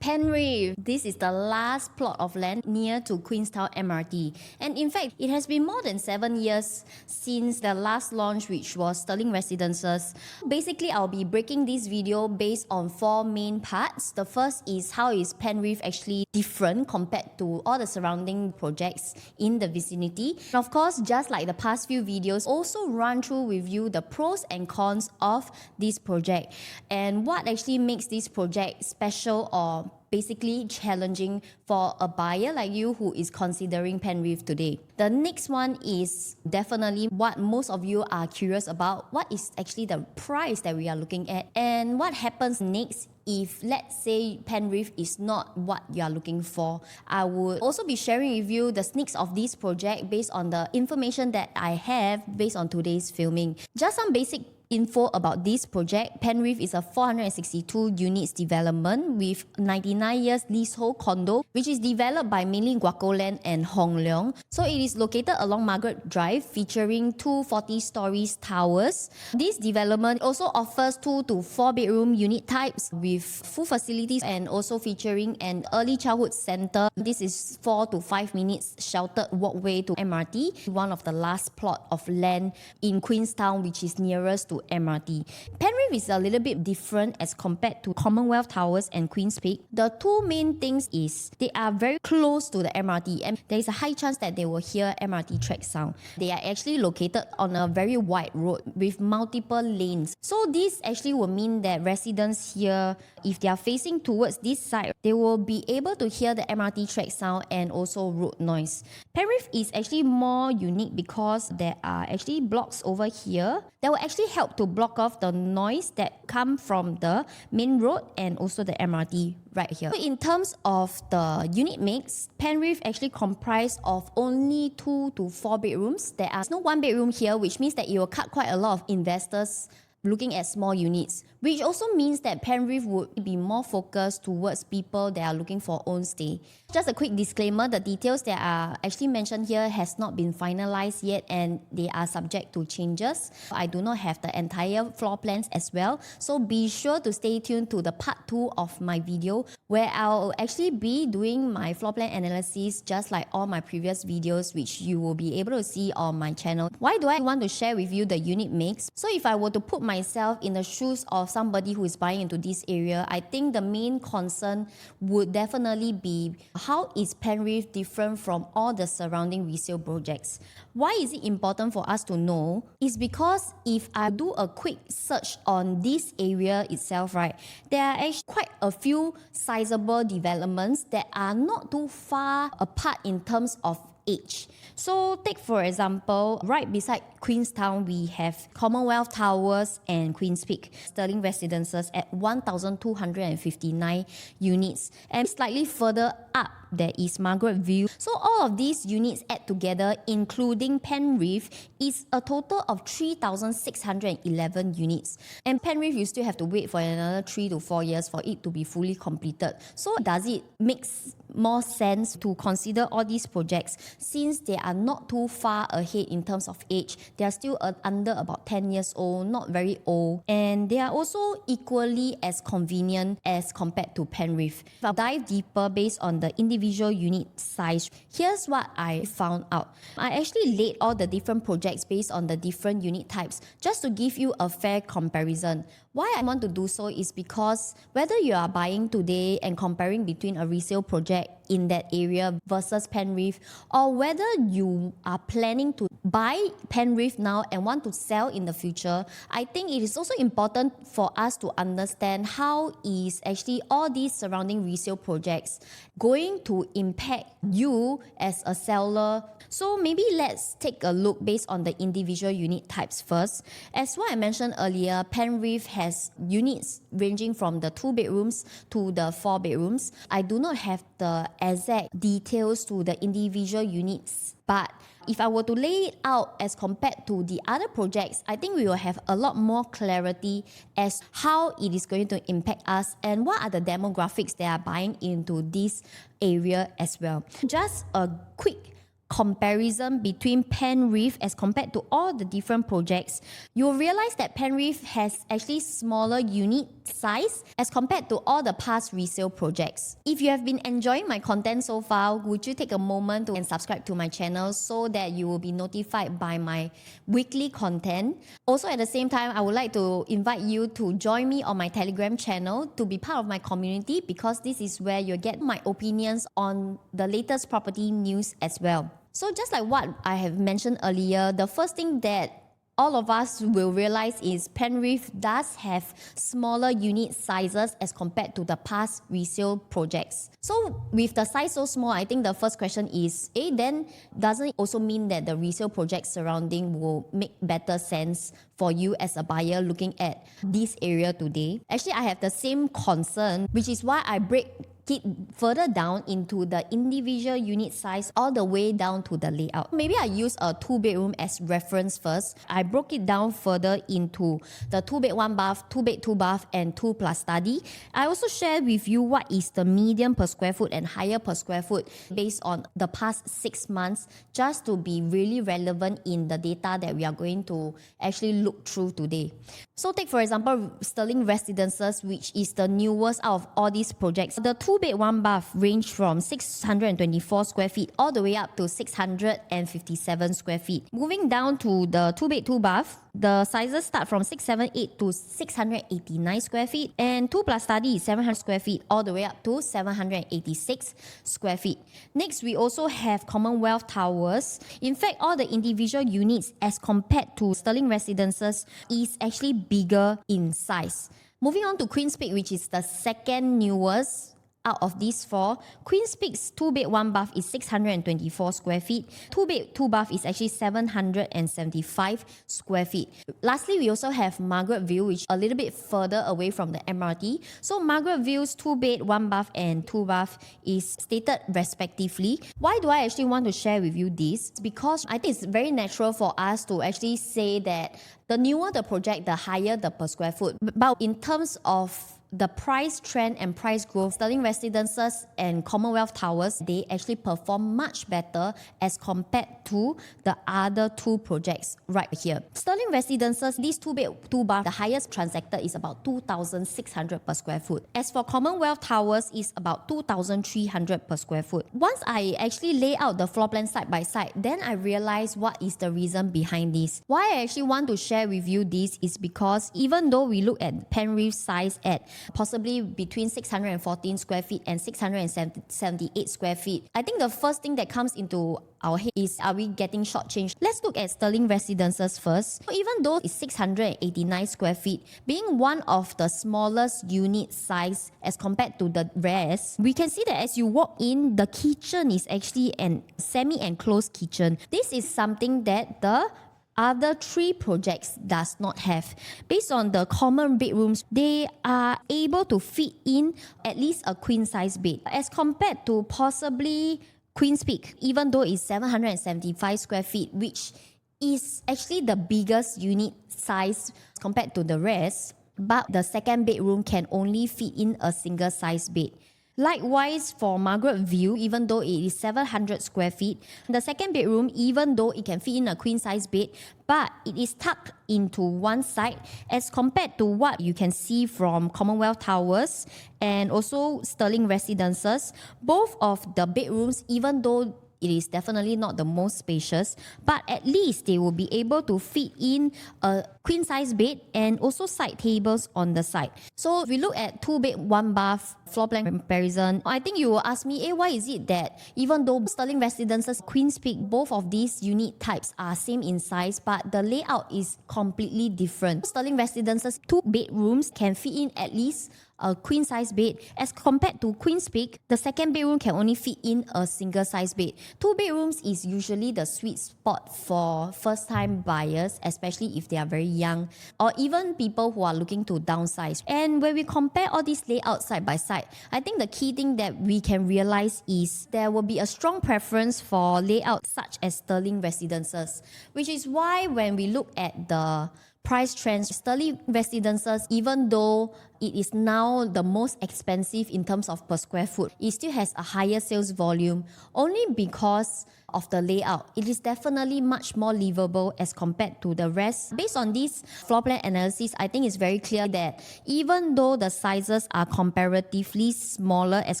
Penrith. This is the last plot of land near to Queenstown MRT. And in fact, it has been more than 7 years since the last launch, which was Sterling Residences. Basically, I'll be breaking this video based on 4 main parts. The first is how is Penrith actually different compared to all the surrounding projects in the vicinity. And of course, just like the past few videos, also run through with you the pros and cons of this project and what actually makes this project special or basically challenging for a buyer like you who is considering Penrith today. The next one is definitely what most of you are curious about. What is actually the price that we are looking at, and what happens next if, let's say, Penrith is not what you are looking for. I would also be sharing with you the sneaks of this project based on the information that I have based on today's filming. Just some basic info about this project. Penrith is a 462 units development with 99 years leasehold condo, which is developed by mainly Guaco Land and Hong Leong. So it is located along Margaret Drive, featuring 2 40-story towers. This development also offers 2 to 4 bedroom unit types with full facilities and also featuring an early childhood center. This is 4 to 5 minutes sheltered walkway to MRT, one of the last plot of land in Queenstown, which is nearest to MRT. Penrith is a little bit different as compared to Commonwealth Towers and Queen's Peak. The 2 main things is they are very close to the MRT, and there is a high chance that they will hear MRT track sound. They are actually located on a very wide road with multiple lanes. So this actually will mean that residents here, if they are facing towards this side, they will be able to hear the MRT track sound and also road noise. Penrith is actually more unique because there are actually blocks over here that will actually help to block off the noise that come from the main road and also the MRT right here. So in terms of the unit mix, Penrith actually comprised of only 2 to 4 bedrooms. There are no 1 bedroom here, which means that it will cut quite a lot of investors looking at small units, which also means that Penrith would be more focused towards people that are looking for own stay. Just a quick disclaimer, the details that are actually mentioned here has not been finalized yet and they are subject to changes. I do not have the entire floor plans as well, so be sure to stay tuned to the part 2 of my video where I'll actually be doing my floor plan analysis just like all my previous videos, which you will be able to see on my channel. Why do I want to share with you the unit mix? So if I were to put myself in the shoes of somebody who is buying into this area, I think the main concern would definitely be how is Penrith different from all the surrounding resale projects. Why is it important for us to know? Is because if I do a quick search on this area itself, right, there are actually quite a few sizable developments that are not too far apart in terms of age. So take for example, right beside Queenstown, we have Commonwealth Towers and Queen's Peak, Sterling Residences at 1,259 units. And slightly further up, there is Margaret View. So all of these units add together, including Penrith, is a total of 3,611 units. And Penrith, you still have to wait for another 3 to 4 years for it to be fully completed. So does it make more sense to consider all these projects since they are not too far ahead in terms of age? They are still under about 10 years old, not very old, and they are also equally as convenient as compared to Penrith. If I dive deeper based on the individual unit size, here's what I found out. I actually laid all the different projects based on the different unit types just to give you a fair comparison. Why I want to do so is because whether you are buying today and comparing between a resale project in that area versus Penrith, or whether you are planning to buy Penrith now and want to sell in the future, I think it is also important for us to understand how is actually all these surrounding resale projects going to impact you as a seller. So maybe let's take a look based on the individual unit types first. As what I mentioned earlier, Penrith has units ranging from the 2 bedrooms to the 4 bedrooms. I do not have the exact details to the individual units, but if I were to lay it out as compared to the other projects, I think we will have a lot more clarity as how it is going to impact us and what are the demographics that are buying into this area as well. Just a quick comparison between Penrith as compared to all the different projects, you'll realize that Penrith has actually smaller unit size as compared to all the past resale projects. If you have been enjoying my content so far, would you take a moment to subscribe to my channel so that you will be notified by my weekly content? Also, at the same time, I would like to invite you to join me on my Telegram channel to be part of my community, because this is where you get my opinions on the latest property news as well. So just like what I have mentioned earlier, the first thing that all of us will realize is Penrith does have smaller unit sizes as compared to the past resale projects. So with the size so small, I think the first question is, then doesn't it also mean that the resale projects surrounding will make better sense for you as a buyer looking at this area today? Actually, I have the same concern, which is why I break it further down into the individual unit size all the way down to the layout. Maybe I use a 2-bedroom as reference first. I broke it down further into the 2-bed 1-bath, 2-bed 2-bath, and 2+ study. I also share with you what is the median per square foot and higher per square foot based on the past 6 months, just to be really relevant in the data that we are going to actually look through today. So take for example Sterling Residences, which is the newest out of all these projects. The 2-bed 1-bath range from 624 square feet all the way up to 657 square feet. Moving down to the 2-bed 2-bath, the sizes start from 678 to 689 square feet, and 2+ study is 700 square feet all the way up to 786 square feet. Next, we also have Commonwealth Towers. In fact, all the individual units as compared to Sterling Residences is actually bigger in size. Moving on to Queen's Peak, which is the second newest out of these four. Queen's Peak's 2-bed 1-bath is 624 square feet. 2-bed 2-bath is actually 775 square feet. Lastly, we also have Margaret View, which is a little bit further away from the MRT. So Margaret View's 2-bed 1-bath and 2-bath is stated respectively. Why do I actually want to share with you this? Because I think it's very natural for us to actually say that the newer the project, the higher the per square foot. But in terms of the price trend and price growth, Sterling Residences and Commonwealth Towers, they actually perform much better as compared to the other two projects right here. Sterling Residences, these 2-bed 2-bath, the highest transacted is about 2,600 per square foot. As for Commonwealth Towers, is about 2,300 per square foot. Once I actually lay out the floor plan side by side, then I realize what is the reason behind this. Why I actually want to share with you this is because even though we look at Penrith's size at possibly between 614 square feet and 678 square feet, I think the first thing that comes into our head is, are we getting shortchanged? Let's look at Sterling Residences first. So even though it's 689 square feet, being one of the smallest unit size as compared to the rest, we can see that as you walk in, the kitchen is actually an semi-enclosed kitchen. This is something that the other three projects does not have. Based on the common bedrooms, they are able to fit in at least a queen size bed as compared to possibly Queen's Peak, even though it's 775 square feet, which is actually the biggest unit size compared to the rest, but the second bedroom can only fit in a single size bed. Likewise, for Margaret View, even though it is 700 square feet, the second bedroom, even though it can fit in a queen-size bed, but it is tucked into one side as compared to what you can see from Commonwealth Towers and also Sterling Residences. Both of the bedrooms, even though it is definitely not the most spacious, but at least they will be able to fit in a queen-size bed and also side tables on the side. So if we look at 2-bed 1-bath floor plan comparison, I think you will ask me, why is it that even though Sterling Residences, Queen's Peak, both of these unit types are same in size, but the layout is completely different? Sterling Residences 2 bedrooms can fit in at least a queen size bed, as compared to Queen's Peak, the second bedroom can only fit in a single size bed. 2 bedrooms is usually the sweet spot for first time buyers, especially if they are very young, or even people who are looking to downsize. And when we compare all these layouts side by side, I think the key thing that we can realize is there will be a strong preference for layouts such as Sterling Residences, which is why when we look at the price trends, Sterling Residences, even though it is now the most expensive in terms of per square foot. It still has a higher sales volume only because of the layout. It is definitely much more livable as compared to the rest. Based on this floor plan analysis, I think it's very clear that even though the sizes are comparatively smaller as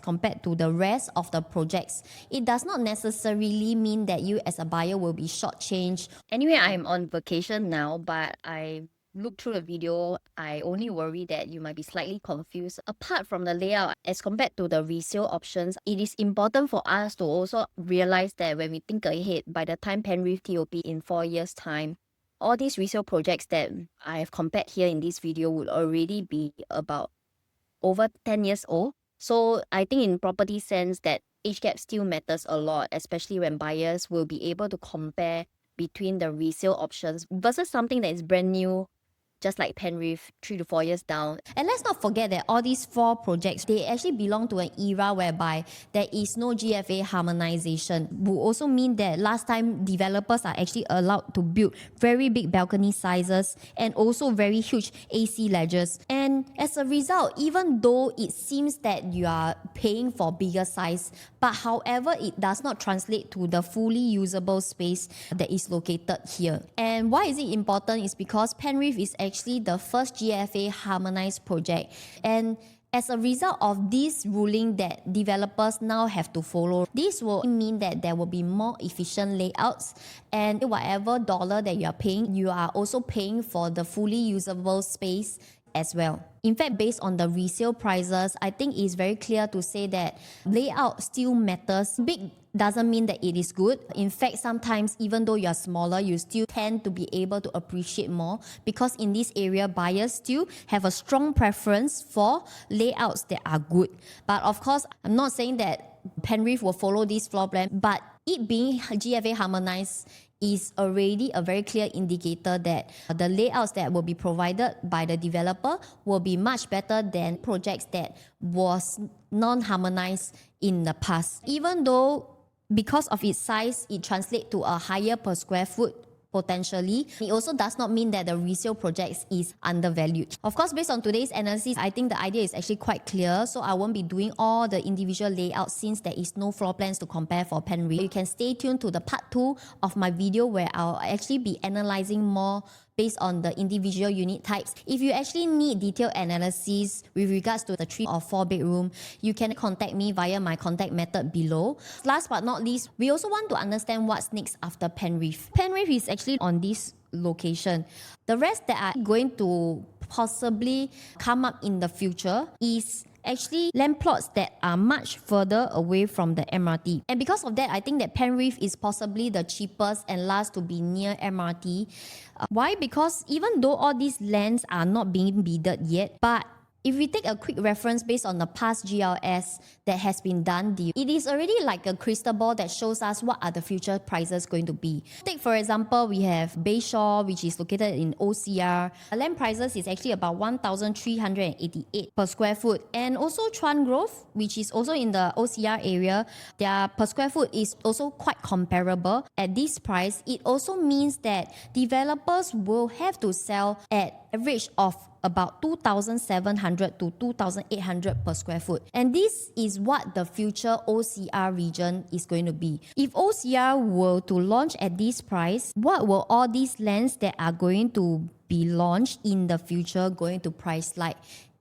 compared to the rest of the projects, it does not necessarily mean that you as a buyer will be shortchanged. Anyway, I'm on vacation now, but I look through the video, I only worry that you might be slightly confused. Apart from the layout, as compared to the resale options, it is important for us to also realize that when we think ahead, by the time Penrith TOP in 4 years' time, all these resale projects that I have compared here in this video would already be about over 10 years old. So I think in property sense that age gap still matters a lot, especially when buyers will be able to compare between the resale options versus something that is brand new, just like Penrith, 3 to 4 years down. And let's not forget that all these 4 projects, they actually belong to an era whereby there is no GFA harmonization. Will also mean that last time developers are actually allowed to build very big balcony sizes and also very huge AC ledges. And as a result, even though it seems that you are paying for bigger size, but however, it does not translate to the fully usable space that is located here. And why is it important is because Penrith is actually the first GFA harmonized project, and as a result of this ruling that developers now have to follow, this will mean that there will be more efficient layouts, and whatever dollar that you are paying, you are also paying for the fully usable space as well. In fact, based on the resale prices, I think it's very clear to say that layout still matters. Big doesn't mean that it is good. In fact, sometimes even though you're smaller, you still tend to be able to appreciate more, because in this area, buyers still have a strong preference for layouts that are good. But of course, I'm not saying that Penrith will follow this floor plan, but it being GFA harmonized is already a very clear indicator that the layouts that will be provided by the developer will be much better than projects that was non-harmonized in the past. Even though because of its size, it translates to a higher per square foot potentially, it also does not mean that the resale projects is undervalued. Of course, based on today's analysis, I think the idea is actually quite clear, so I won't be doing all the individual layouts since there is no floor plans to compare for Penrith. You can stay tuned to the part 2 of my video where I'll actually be analyzing more based on the individual unit types. If you actually need detailed analysis with regards to the 3 or 4 bedroom, you can contact me via my contact method below. Last but not least, we also want to understand what's next after Penrith. Penrith is actually on this location. The rest that are going to possibly come up in the future is actually land plots that are much further away from the MRT. And because of that, I think that Penrith is possibly the cheapest and last to be near MRT. Why? Because even though all these lands are not being bidded yet, but if we take a quick reference based on the past GLS that has been done, it is already like a crystal ball that shows us what are the future prices going to be. Take for example, we have Bayshore, which is located in OCR. The land prices is actually about 1,388 per square foot. And also Chuan Grove, which is also in the OCR area, their per square foot is also quite comparable. At this price, it also means that developers will have to sell at average of about 2,700 to 2,800 per square foot. And this is what the future OCR region is going to be. If OCR were to launch at this price, what will all these lands that are going to be launched in the future going to price like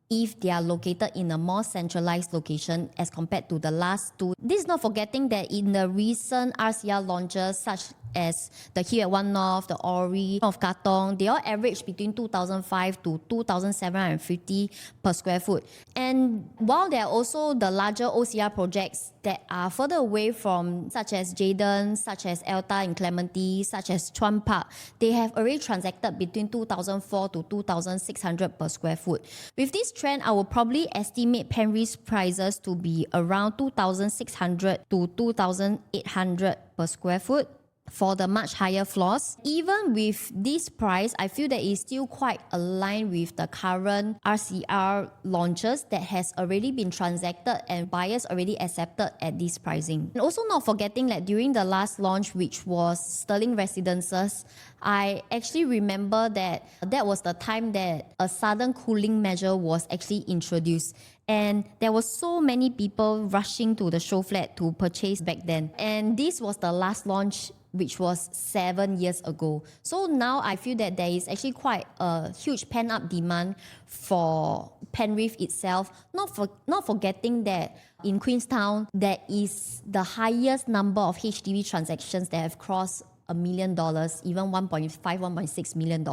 if they are located in a more centralized location as compared to the last 2? This is not forgetting that in the recent RCR launches such as the Here at One North, the Ori of Katong, they all average between 2,005 to 2,750 per square foot. And while there are also the larger OCR projects that are further away from, such as Jayden, such as Elta in Clementi, such as Chuan Park, they have already transacted between 2,004 to 2,600 per square foot. With this trend, I will probably estimate Penrith's prices to be around 2,600 to 2,800 per square foot. for the much higher floors. Even with this price, I feel that it's still quite aligned with the current RCR launches that has already been transacted and buyers already accepted at this pricing. And also not forgetting that during the last launch, which was Sterling Residences, I actually remember that was the time that a sudden cooling measure was actually introduced. And there were so many people rushing to the show flat to purchase back then. And this was the last launch, which was 7 years ago. So now I feel that there is actually quite a huge pent-up demand for Penrith itself. Not forgetting that in Queenstown, there is the highest number of HDB transactions that have crossed $1 million, even $1.6 million.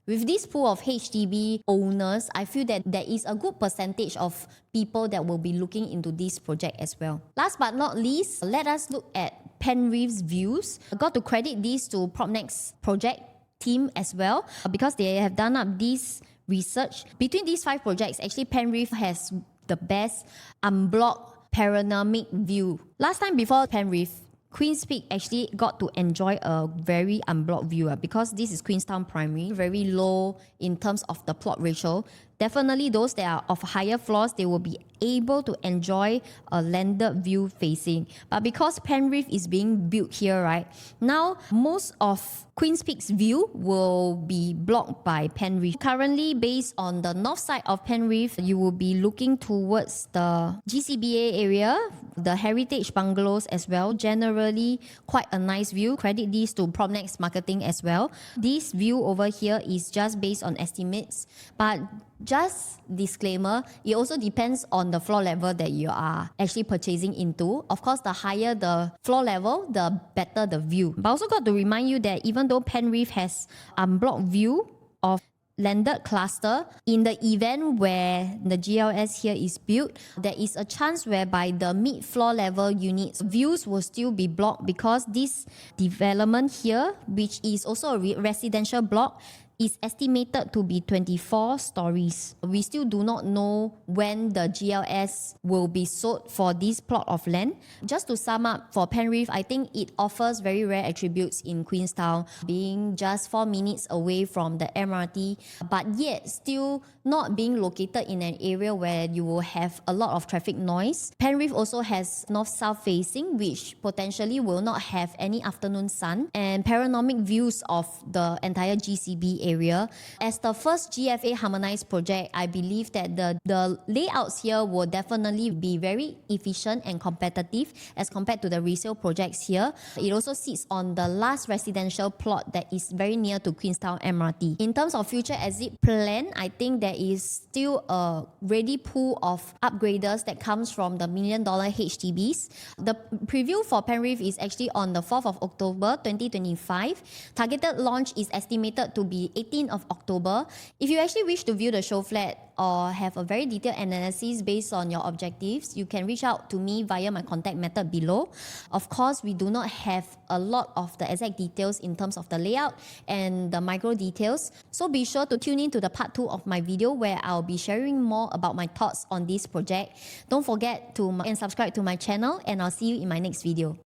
With this pool of HDB owners, I feel that there is a good percentage of people that will be looking into this project as well. Last but not least, let us look at Penrith's views. I got to credit this to PropNext project team as well, because they have done up this research. Between these 5 projects, actually Penrith has the best unblocked panoramic view. Last time before Penrith, Queen's Peak actually got to enjoy a very unblocked view because this is Queenstown Primary, very low in terms of the plot ratio. Definitely those that are of higher floors, they will be able to enjoy a landed view facing. But because Penrith is being built here, right, now most of Queen's Peak's view will be blocked by Penrith. Currently, based on the north side of Penrith, you will be looking towards the GCBA area, the heritage bungalows as well. Generally, quite a nice view. Credit this to PropNext marketing as well. This view over here is just based on estimates, but just disclaimer, it also depends on the floor level that you are actually purchasing into. Of course, the higher the floor level, the better the view. But I also got to remind you that even though Penrith has unblocked view of landed cluster, in the event where the GLS here is built, there is a chance whereby the mid-floor level units views will still be blocked because this development here, which is also a residential block, is estimated to be 24 stories. We still do not know when the GLS will be sold for this plot of land. Just to sum up, for Penrith, I think it offers very rare attributes in Queenstown, being just 4 minutes away from the MRT, but yet still not being located in an area where you will have a lot of traffic noise. Penrith also has north-south facing, which potentially will not have any afternoon sun, and panoramic views of the entire GCB area. As the first GFA harmonized project, I believe that the layouts here will definitely be very efficient and competitive as compared to the resale projects here. It also sits on the last residential plot that is very near to Queenstown MRT. In terms of future exit plan, I think there is still a ready pool of upgraders that comes from the $1 million HDBs. The preview for Penrith is actually on the 4th of October 2025. Targeted launch is estimated to be 18th of October. If you actually wish to view the show flat or have a very detailed analysis based on your objectives, you can reach out to me via my contact method below. Of course, we do not have a lot of the exact details in terms of the layout and the micro details. So be sure to tune in to the part 2 of my video where I'll be sharing more about my thoughts on this project. Don't forget to and subscribe to my channel, and I'll see you in my next video.